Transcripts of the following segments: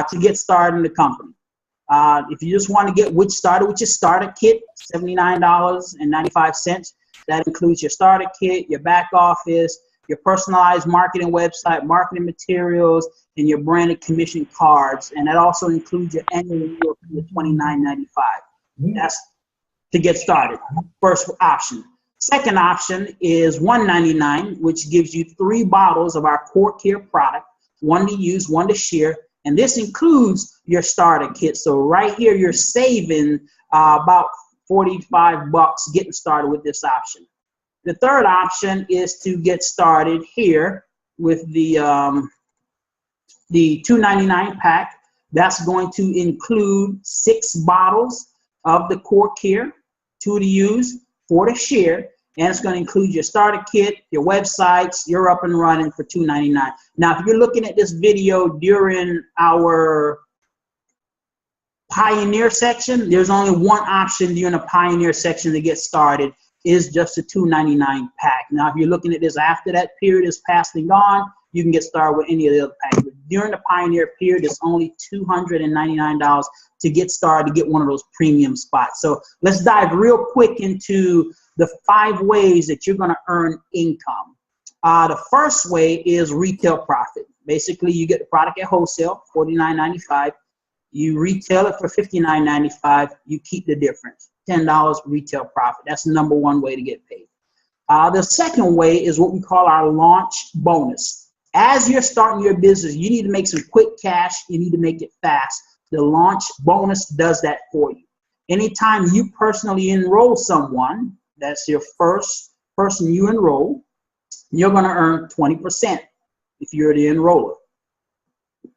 to get started in the company. If you just want to get started with your starter kit, $79.95. That includes your starter kit, your back office, your personalized marketing website, marketing materials, and your branded commission cards. And that also includes your annual renewal fee of $29.95. That's to get started. First option. Second option is $199, which gives you 3 bottles of our core care product, 1 to use, 1 to share. And this includes your starter kit. So right here, you're saving about $45 getting started with this option. The third option is to get started here with the $299 pack. That's going to include 6 bottles of the core care, 2 to use, 4 to share. And it's going to include your starter kit, your websites. You're up and running for $299. Now, if you're looking at this video during our Pioneer section, there's only one option during the Pioneer section to get started, is just a $299 pack. Now, if you're looking at this after that period is passed and gone, you can get started with any of the other packs. But during the Pioneer period, it's only $299 to get started to get one of those premium spots. So let's dive real quick into the 5 ways that you're going to earn income. The first way is retail profit. Basically, you get the product at wholesale, $49.95. You retail it for $59.95. You keep the difference, $10 retail profit. That's the number 1 way to get paid. The second way is what we call our launch bonus. As you're starting your business, you need to make some quick cash. You need to make it fast. The launch bonus does that for you. Anytime you personally enroll someone, that's your first person you enroll, you're going to earn 20% if you're the enroller.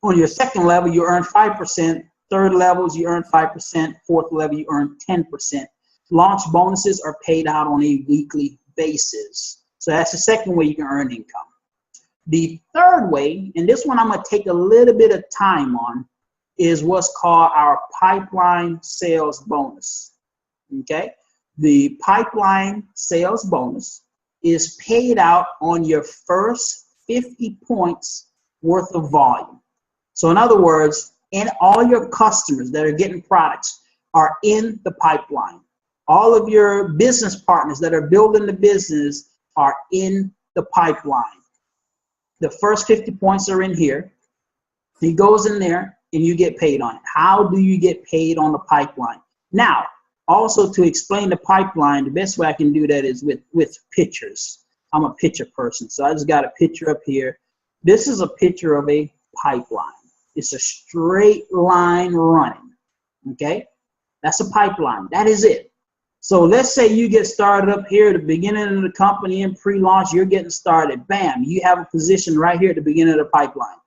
On your second level, you earn 5%. Third levels, you earn 5%. Fourth level, you earn 10%. Launch bonuses are paid out on a weekly basis. So that's the second way you can earn income. The third way, and this one I'm going to take a little bit of time on, is what's called our pipeline sales bonus. Okay? The pipeline sales bonus is paid out on your first 50 points worth of volume. So in other words, and all your customers that are getting products are in the pipeline. All of your business partners that are building the business are in the pipeline. The first 50 points are in here. He goes in there and you get paid on it. How do you get paid on the pipeline? Now, also to explain the pipeline, the best way I can do that is with pictures. I'm a picture person, so I just got a picture up here. This is a picture of a pipeline. It's a straight line running, okay? That's a pipeline. That is it. So let's say you get started up here at the beginning of the company in pre-launch. You're getting started. Bam, you have a position right here at the beginning of the pipeline.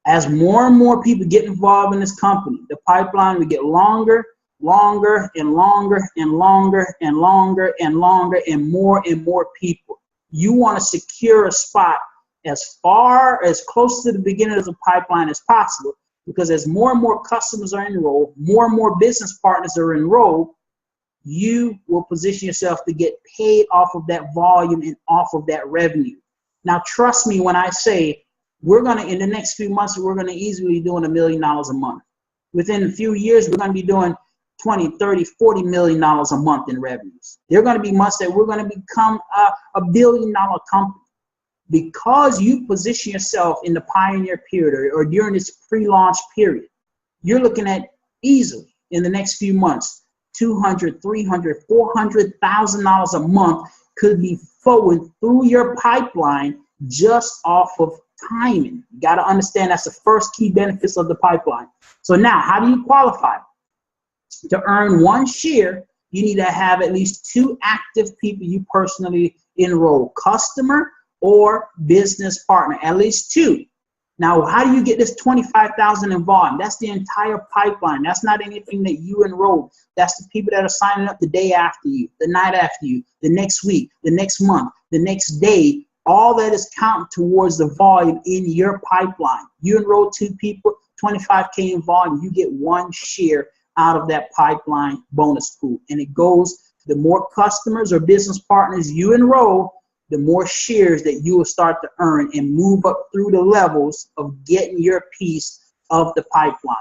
As more and more people get involved in this company, the pipeline will get longer, longer, and longer, and longer, and longer, and longer, and more people. You want to secure a spot as close to the beginning of the pipeline as possible, because as more and more customers are enrolled, more and more business partners are enrolled, you will position yourself to get paid off of that volume and off of that revenue. Now, trust me when I say we're going to, in the next few months, we're going to easily be doing $1 million a month. Within a few years, we're going to be doing 20, 30, $40 million a month in revenues. There are going to be months that we're going to become a $1 billion company. Because you position yourself in the pioneer period or during this pre-launch period, you're looking at easily in the next few months, $200,000, $300,000, $400,000 a month could be flowing through your pipeline just off of timing. You got to understand that's the first key benefits of the pipeline. So now, how do you qualify? To earn 1 share, you need to have at least 2 active people you personally enroll, customer or business partner, at least 2. Now, how do you get this 25,000 in volume? That's the entire pipeline. That's not anything that you enroll. That's the people that are signing up the day after you, the night after you, the next week, the next month, the next day. All that is counting towards the volume in your pipeline. You enroll 2 people, 25K in volume, you get 1 share out of that pipeline bonus pool. And it goes, the more customers or business partners you enroll, the more shares that you will start to earn and move up through the levels of getting your piece of the pipeline.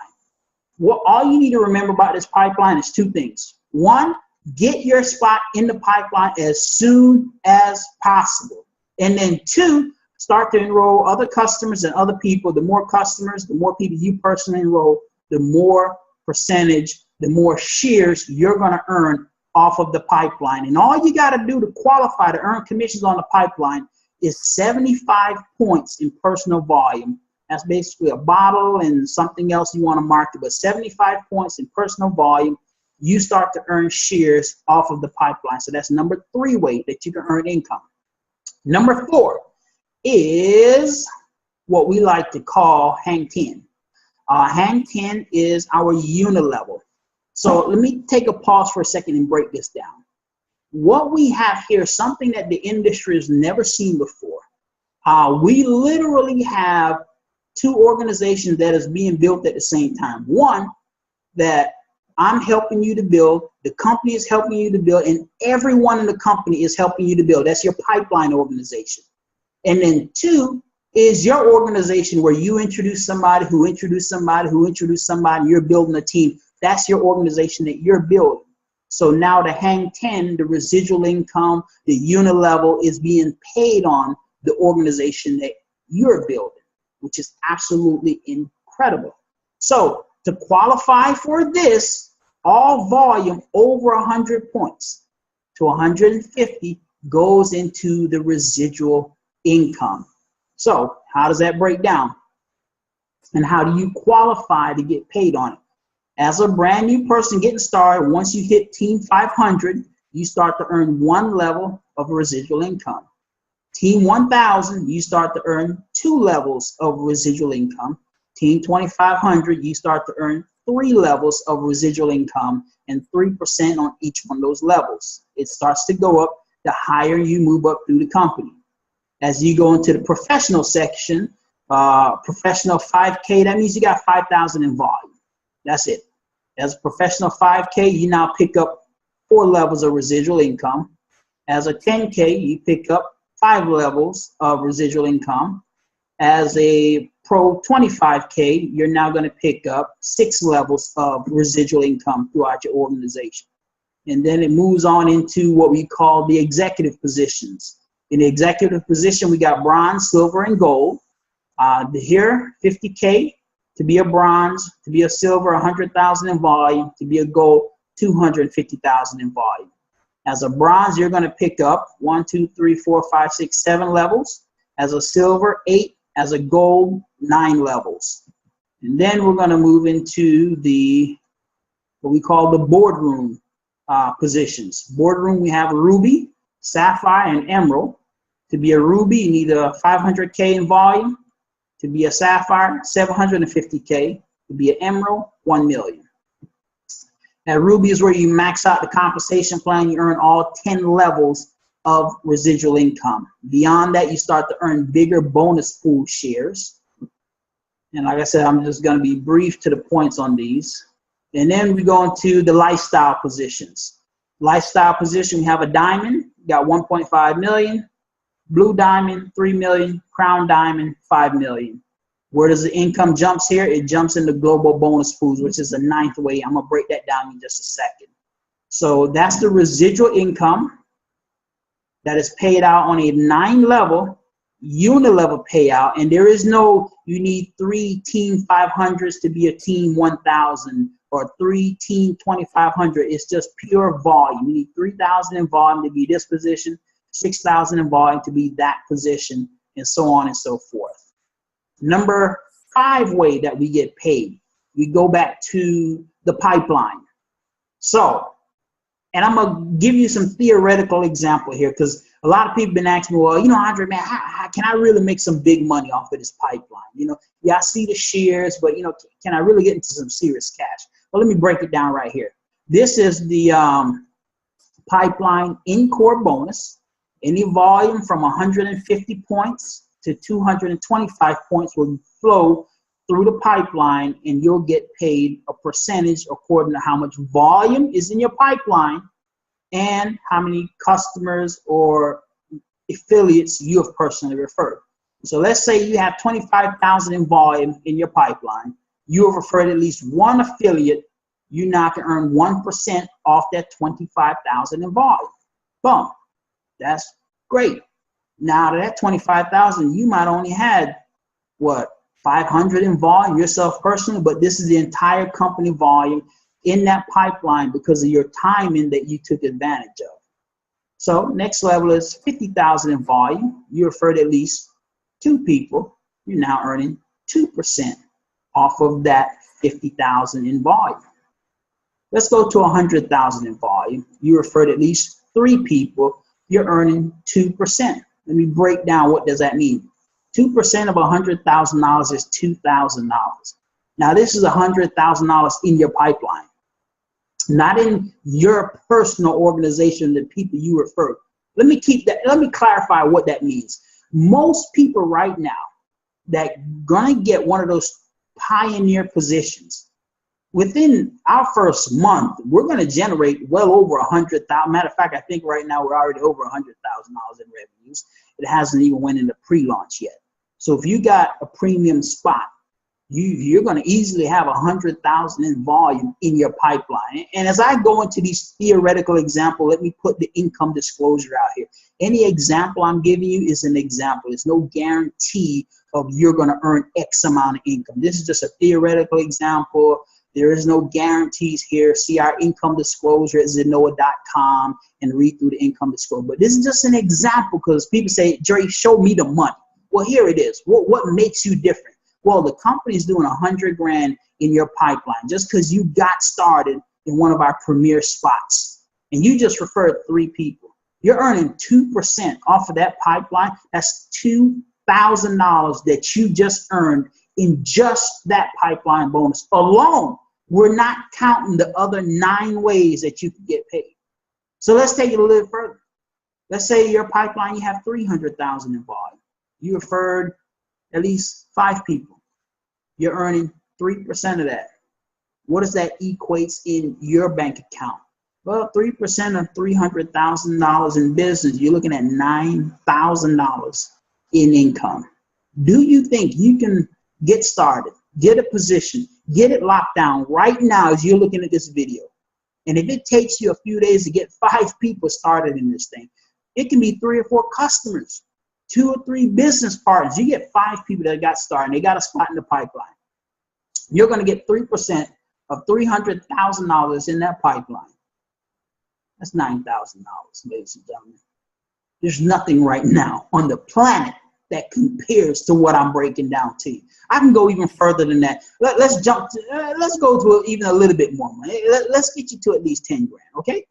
What all you need to remember about this pipeline is two things. One, get your spot in the pipeline as soon as possible. And then two, start to enroll other customers and other people. The more customers, the more people you personally enroll, the more percentage, the more shares you're going to earn off of the pipeline. And all you got to do to qualify to earn commissions on the pipeline is 75 points in personal volume. That's basically a bottle and something else you want to market, but 75 points in personal volume, you start to earn shares off of the pipeline. So that's number 3 way that you can earn income. Number 4 is what we like to call hang 10. Hang 10 is our unilevel. So let me take a pause for a second and break this down. What we have here is something that the industry has never seen before. We literally have 2 organizations that is being built at the same time. One that I'm helping you to build, the company is helping you to build, and everyone in the company is helping you to build. That's your pipeline organization. And then 2 is your organization where you introduce somebody who introduced somebody who introduced somebody, and you're building a team. That's your organization that you're building. So now the hang 10, the residual income, the unilevel is being paid on the organization that you're building, which is absolutely incredible. So to qualify for this, all volume over 100 points to 150 goes into the residual income. So how does that break down? And how do you qualify to get paid on it? As a brand new person getting started, once you hit Team 500, you start to earn 1 level of residual income. Team 1000, you start to earn 2 levels of residual income. Team 2500, you start to earn 3 levels of residual income and 3% on each one of those levels. It starts to go up the higher you move up through the company. As you go into the professional section, professional 5K, that means you got 5,000 in volume. That's it. As a professional 5K, you now pick up 4 levels of residual income. As a 10K, you pick up 5 levels of residual income. As a pro 25K, you're now going to pick up 6 levels of residual income throughout your organization. And then it moves on into what we call the executive positions. In the executive position, we got bronze, silver, and gold. Here, 50K. To be a bronze, to be a silver, 100,000 in volume. To be a gold, 250,000 in volume. As a bronze, you're going to pick up 1, 2, 3, 4, 5, 6, 7 levels. As a silver, 8. As a gold, 9 levels. And then we're going to move into what we call the boardroom positions. Boardroom, we have ruby, sapphire, and emerald. To be a ruby, you need a 500K in volume. To be a sapphire, 750K. To be an emerald, 1 million. Now, ruby is where you max out the compensation plan. You earn all 10 levels of residual income. Beyond that, you start to earn bigger bonus pool shares. And like I said, I'm just going to be brief to the points on these. And then we go into the lifestyle positions. Lifestyle position, we have a diamond, got 1.5 million. Blue diamond, 3 million. Crown diamond, 5 million. Where does the income jumps here? It jumps into global bonus pools, which is the 9th way. I'm going to break that down in just a second. So that's the residual income that is paid out on a 9-level unilevel payout. And there is no, you need 3 team 500s to be a team 1000 or 3 team 2500. It's just pure volume. You need 3,000 in volume to be this position, 6,000 in volume to be that position, and so on and so forth. Number 5 way that we get paid, we go back to the pipeline. So, and I'm going to give you some theoretical example here, because a lot of people have been asking me, well, you know, Andre, man, how can I really make some big money off of this pipeline? You know, yeah, I see the shares, but, you know, can I really get into some serious cash? Well, let me break it down right here. This is the pipeline in-core bonus. Any volume from 150 points to 225 points will flow through the pipeline, and you'll get paid a percentage according to how much volume is in your pipeline and how many customers or affiliates you have personally referred. So let's say you have 25,000 in volume in your pipeline. you have referred at least one affiliate, you now can earn 1% off that 25,000 in volume. Boom. That's great. Now to that 25,000, you might only had what, 500 in volume yourself personally, but this is the entire company volume in that pipeline because of your timing that you took advantage of. So next level is 50,000 in volume. You referred at least 2 people. You're now earning 2% off of that 50,000 in volume. Let's go to 100,000 in volume. You referred at least 3 people. You're earning 2%. Let me break down what does that mean. 2% of $100,000 is $2,000. Now this is $100,000 in your pipeline, not in your personal organization, the people you refer. Let me clarify what that means. Most people right now that gonna get one of those pioneer positions, within our first month, we're gonna generate well over 100,000. Matter of fact, I think right now we're already over $100,000 in revenues. It hasn't even went into pre-launch yet. So if you got a premium spot, you're going to easily have 100,000 in volume in your pipeline. And as I go into these theoretical examples, let me put the income disclosure out here. Any example I'm giving you is an example. There's no guarantee of you're going to earn X amount of income. This is just a theoretical example. There is no guarantees here. See our income disclosure at Zennoa.com and read through the income disclosure. But this is just an example because people say, Dre, show me the money. Well, here it is. What makes you different? Well, the company's doing 100 grand in your pipeline just because you got started in one of our premier spots and you just referred 3 people. You're earning 2% off of that pipeline. That's $2,000 that you just earned in just that pipeline bonus alone. We're not counting the other 9 ways that you can get paid. So let's take it a little further. Let's say your pipeline, you have 300,000 in volume. You referred at least 5 people. You're earning 3% of that. What does that equate in your bank account? Well, 3% of $300,000 in business, you're looking at $9,000 in income. Do you think you can get started, get a position, get it locked down right now as you're looking at this video? And if it takes you a few days to get 5 people started in this thing, it can be 3 or 4 customers, 2 or 3 business partners. You get 5 people that got started and they got a spot in the pipeline. You're going to get 3% of $300,000 in that pipeline. That's $9,000, ladies and gentlemen. There's nothing right now on the planet that compares to what I'm breaking down to you. I can go even further than that. Let's go to even a little bit more money. Let's get you to at least 10 grand, okay?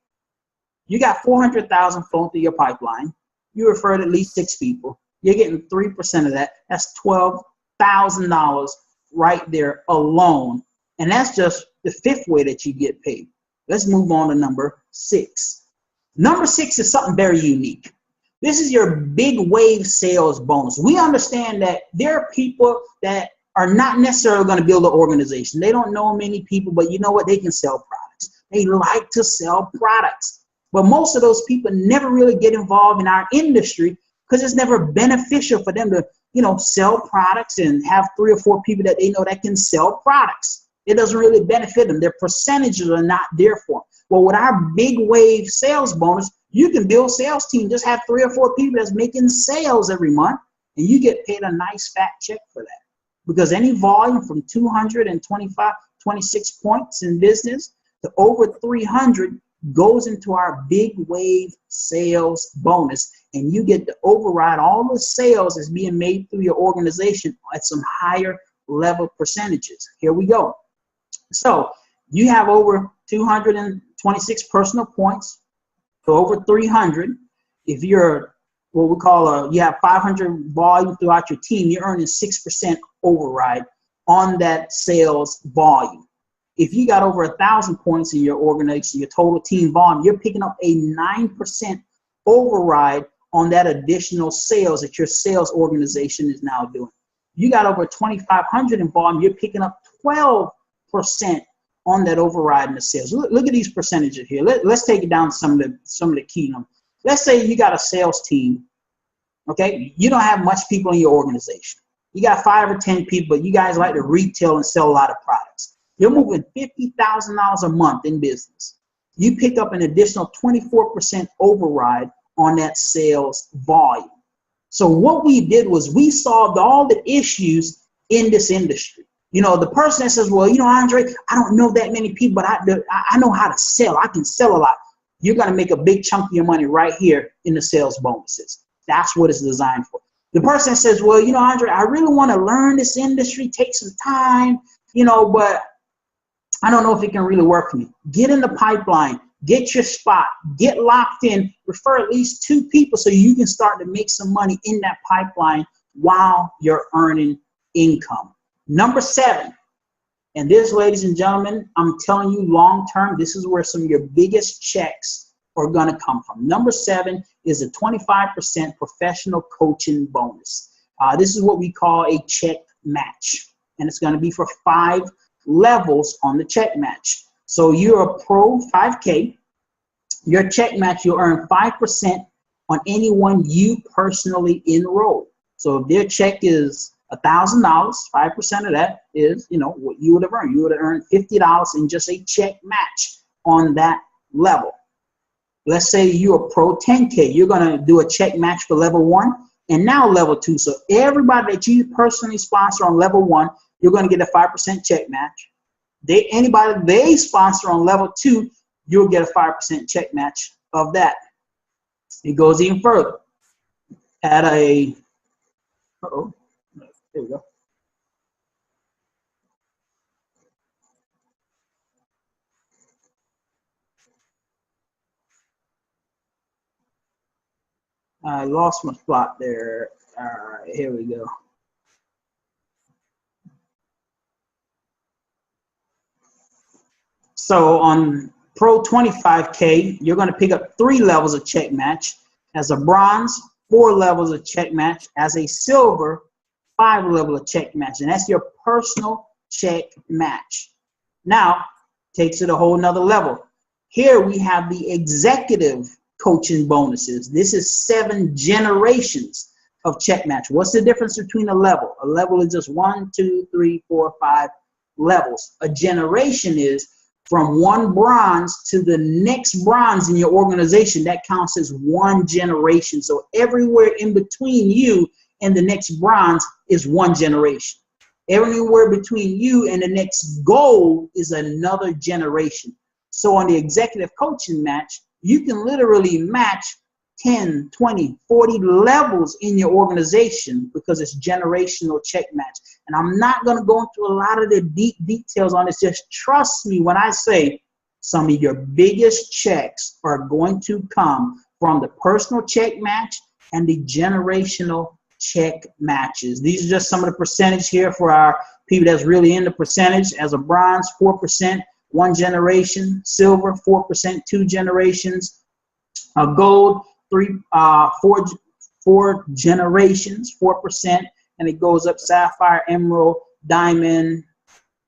You got 400,000 flowing through your pipeline. You referred at least 6 people. You're getting 3% of that. That's $12,000 right there alone. And that's just the 5th way that you get paid. Let's move on to number 6. Number 6 is something very unique. This is your big wave sales bonus. We understand that there are people that are not necessarily going to build an organization. They don't know many people, but you know what? They can sell products. They like to sell products. But most of those people never really get involved in our industry because it's never beneficial for them to, sell products and have 3 or 4 people that they know that can sell products. It doesn't really benefit them. Their percentages are not there for them. Well, with our big wave sales bonus, you can build a sales team. Just have 3 or 4 people that's making sales every month, and you get paid a nice fat check for that. Because any volume from 26 points in business to over 300 goes into our big wave sales bonus, and you get to override all the sales that's being made through your organization at some higher level percentages. Here we go. So you have over 226 personal points to over 300. If you're what we call you have 500 volume throughout your team, you're earning 6% override on that sales volume. If you got over 1,000 points in your organization, your total team volume, you're picking up a 9% override on that additional sales that your sales organization is now doing. You got over 2,500 in volume, you're picking up 12% on that override in the sales. Look at these percentages here. Let's take it down to some of the key numbers. Let's say you got a sales team, okay? You don't have much people in your organization. You got 5 or 10 people, but you guys like to retail and sell a lot of products. You're moving $50,000 a month in business. You pick up an additional 24% override on that sales volume. So what we did was we solved all the issues in this industry. You know, the person that says, well, you know, Andre, I don't know that many people, but I know how to sell. I can sell a lot. You're going to make a big chunk of your money right here in the sales bonuses. That's what it's designed for. The person that says, well, you know, Andre, I really want to learn this industry, take some time, you know, but I don't know if it can really work for me. Get in the pipeline, get your spot, get locked in, refer at least 2 people so you can start to make some money in that pipeline while you're earning income. Number 7, and this, ladies and gentlemen, I'm telling you long term, this is where some of your biggest checks are going to come from. Number 7 is a 25% professional coaching bonus. This is what we call a check match, and it's going to be for 5 levels on the check match. So you're a pro 5K. Your check match, you'll earn 5% on anyone you personally enroll. So if their check is $1,000, 5% of that is, you know, what you would have earned. You would have earned $50 in just a check match on that level. Let's say you're a pro 10K. You're going to do a check match for level 1 and now level 2. So everybody that you personally sponsor on level 1, you're going to get a 5% check match. Anybody they sponsor on level 2, you'll get a 5% check match of that. It goes even further. At a, there we go. I lost my spot there. All right, here we go. So on Pro 25K, you're going to pick up 3 levels of check match. As a bronze, 4 levels of check match. As a silver, 5 level of check match. And that's your personal check match. Now, takes it a whole nother level. Here we have the executive coaching bonuses. This is 7 generations of check match. What's the difference between a level? A level is just 1, 2, 3, 4, 5 levels. A generation is from 1 bronze to the next bronze in your organization. That counts as 1 generation. So everywhere in between you and the next bronze is 1 generation. Everywhere between you and the next gold is another generation. So on the executive coaching match, you can literally match 10, 20, 40 levels in your organization because it's generational check match. And I'm not going to go into a lot of the deep details on this. Just trust me when I say some of your biggest checks are going to come from the personal check match and the generational check matches. These are just some of the percentage here for our people that's really in the percentage. As a bronze, 4%, 1 generation. Silver, 4%, 2 generations. Gold, 4 generations, 4%, and it goes up sapphire, emerald, diamond,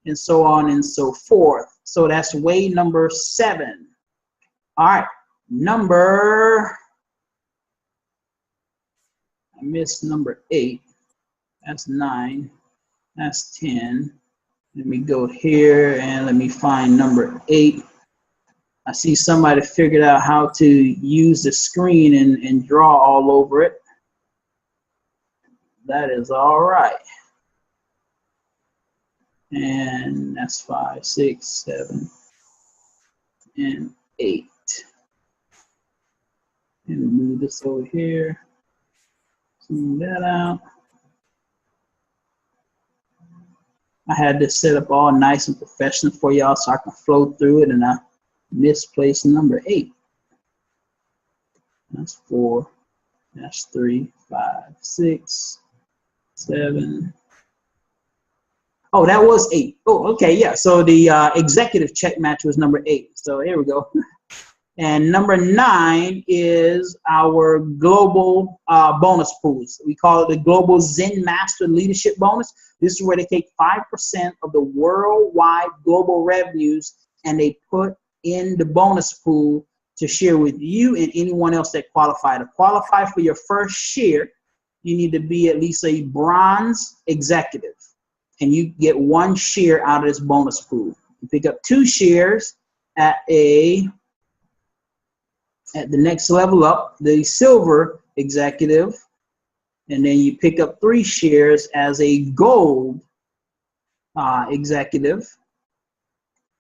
and so on and so forth. So that's way number 7. All right, I missed number 8. That's 9. That's 10. Let me go here and let me find number 8. I see somebody figured out how to use the screen and draw all over it. That is all right. And that's 5, 6, 7, and 8. And move this over here. Zoom that out. I had this set up all nice and professional for y'all so I can flow through it, and I misplaced number 8. That's 4. That's 3, 5, 6, 7. Oh, that was 8. Oh, okay, yeah. So the executive check match was number 8. So here we go. And number 9 is our global bonus pools. We call it the Global Zen Master Leadership Bonus. This is where they take 5% of the worldwide global revenues and they put in the bonus pool to share with you and anyone else that qualify. To qualify for your first share, you need to be at least a bronze executive, and you get 1 share out of this bonus pool. You pick up 2 shares at the next level up, the silver executive, and then you pick up 3 shares as a gold executive,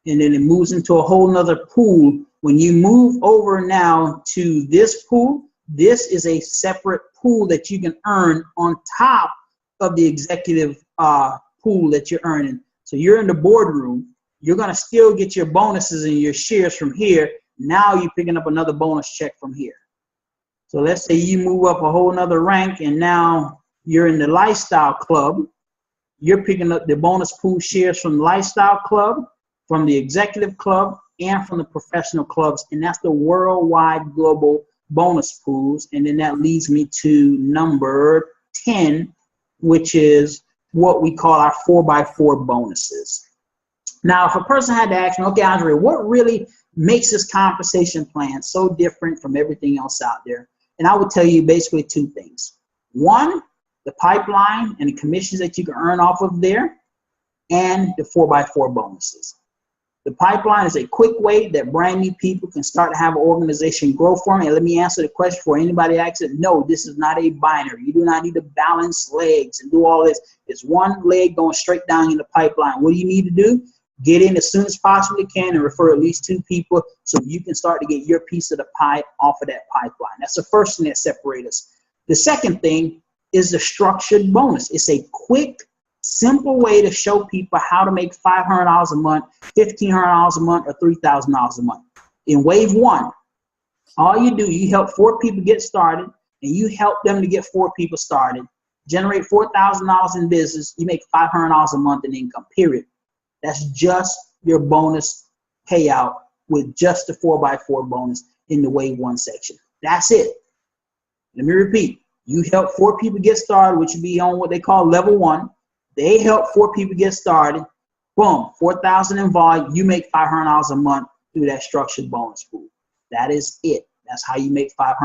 and then it moves into a whole nother pool. When you move over now to this pool, this is a separate pool that you can earn on top of the executive pool that you're earning. So you're in the boardroom, you're going to still get your bonuses and your shares from here. Now you're picking up another bonus check from here. So let's say you move up a whole nother rank and now you're in the lifestyle club. You're picking up the bonus pool shares from the lifestyle club, from the executive club, and from the professional clubs. And that's the worldwide global bonus pools. And then that leads me to number 10, which is what we call our 4x4 bonuses. Now, if a person had to ask me, okay, Andre, what really makes this compensation plan so different from everything else out there? And I would tell you basically 2 things. 1, the pipeline and the commissions that you can earn off of there, and the 4x4 bonuses. The pipeline is a quick way that brand new people can start to have an organization grow from. And let me answer the question for anybody asks it. No, this is not a binary. You do not need to balance legs and do all this. It's 1 leg going straight down in the pipeline. What do you need to do? Get in as soon as possible you can and refer at least 2 people so you can start to get your piece of the pie off of that pipeline. That's the first thing that separates us. The second thing is the structured bonus. It's a quick, simple way to show people how to make $500 a month, $1,500 a month, or $3,000 a month. In wave 1, all you do, you help 4 people get started, and you help them to get 4 people started, generate $4,000 in business, you make $500 a month in income, period. That's just your bonus payout with just the 4x4 bonus in the wave 1 section. That's it. Let me repeat. You help 4 people get started, which would be on what they call level 1. They help 4 people get started. Boom, 4,000 in volume. You make $500 a month through that structured bonus pool. That is it. That's how you make $500.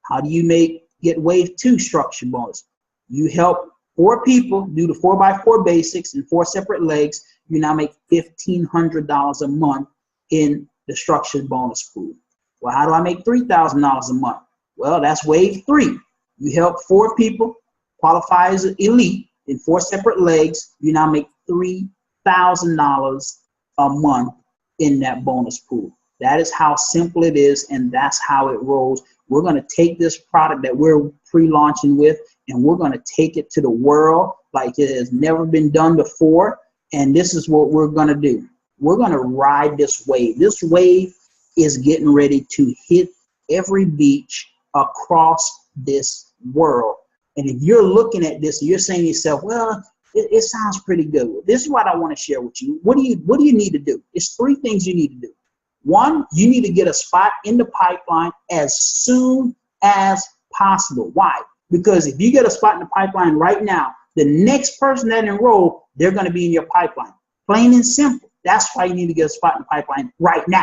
How do you get wave 2 structured bonus? You help 4 people do the 4x4 basics in 4 separate legs. You now make $1,500 a month in the structured bonus pool. Well, how do I make $3,000 a month? Well, that's wave 3. You help 4 people qualify as an elite in 4 separate legs. You now make $3,000 a month in that bonus pool. That is how simple it is, and that's how it rolls. We're going to take this product that we're pre-launching with, and we're going to take it to the world like it has never been done before. And this is what we're going to do. We're going to ride this wave. This wave is getting ready to hit every beach across this world. And if you're looking at this, you're saying to yourself, well, it sounds pretty good. This is what I want to share with you. What do you need to do? It's 3 things you need to do. 1, you need to get a spot in the pipeline as soon as possible. Why? Because if you get a spot in the pipeline right now, the next person that enroll, they're going to be in your pipeline. Plain and simple. That's why you need to get a spot in the pipeline right now.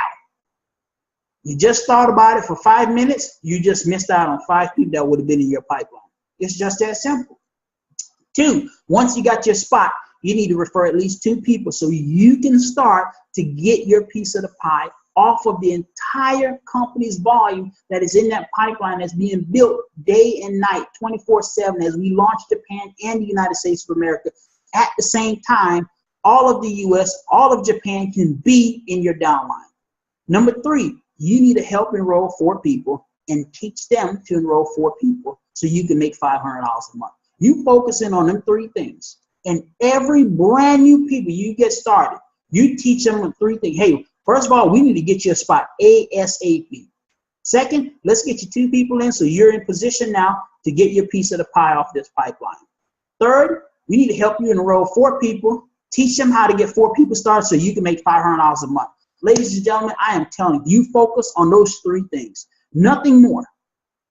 You just thought about it for 5 minutes, you just missed out on 5 people that would have been in your pipeline. It's just that simple. 2, once you got your spot, you need to refer at least 2 people so you can start to get your piece of the pie off of the entire company's volume that is in that pipeline that's being built day and night, 24/7, as we launch Japan and the United States of America. At the same time, all of the US, all of Japan can be in your downline. Number 3, you need to help enroll 4 people and teach them to enroll 4 people so you can make $500 a month. You focus in on them 3 things. And every brand new people you get started, you teach them 3 things. Hey, first of all, we need to get you a spot ASAP. Second, let's get you 2 people in so you're in position now to get your piece of the pie off this pipeline. Third, we need to help you enroll 4 people, teach them how to get 4 people started so you can make $500 a month. Ladies and gentlemen, I am telling you, you focus on those 3 things. Nothing more.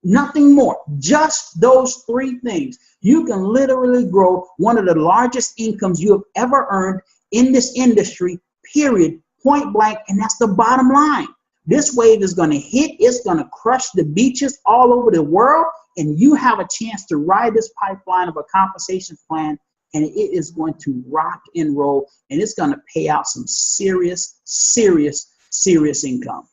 Nothing more. Just those 3 things. You can literally grow one of the largest incomes you have ever earned in this industry, period, point blank, and that's the bottom line. This wave is going to hit. It's going to crush the beaches all over the world. and you have a chance to ride this pipeline of a compensation plan, and it is going to rock and roll, and it's going to pay out some serious income.